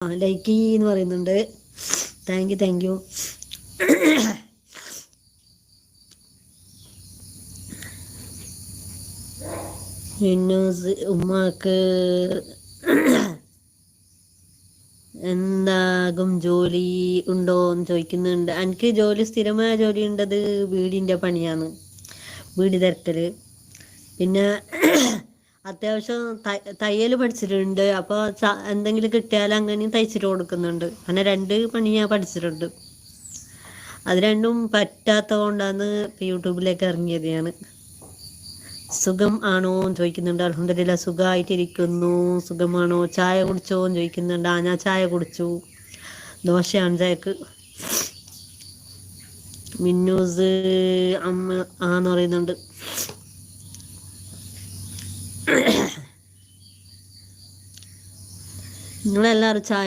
Like എന്ന് പറയുന്നുണ്ട്. Thank you. പിന്നെ ഉമ്മാക്ക് എന്താകും ജോലി ഉണ്ടോ എന്ന് ചോദിക്കുന്നുണ്ട്. എനിക്ക് ജോലി, സ്ഥിരമായ ജോലി ഉണ്ടത് വീടിൻ്റെ പണിയാണ്, വീട് തരത്തൽ. പിന്നെ അത്യാവശ്യം തയ്യൽ പഠിച്ചിട്ടുണ്ട്. അപ്പോൾ എന്തെങ്കിലും കിട്ടിയാൽ അങ്ങനെയും തയ്ച്ചിട്ട് കൊടുക്കുന്നുണ്ട്. അങ്ങനെ 2 പണി ഞാൻ പഠിച്ചിട്ടുണ്ട്. അത് രണ്ടും പറ്റാത്തത് കൊണ്ടാണ് യൂട്യൂബിലേക്ക് ഇറങ്ങിയത് ഞാൻ. സുഖം ആണോ എന്ന് ചോദിക്കുന്നുണ്ട്. അൽഹംദുലില്ലാ സുഖമായിട്ടിരിക്കുന്നു. സുഖമാണോ? ചായ കുടിച്ചോ എന്ന് ചോദിക്കുന്നുണ്ട്. ഞാൻ ചായ കുടിച്ചു. ദോശയാണ് ചായക്ക്. മിന്നൂസ് അമ്മ ആന്ന് പറയുന്നുണ്ട്. നിങ്ങളെല്ലാവരും ചായ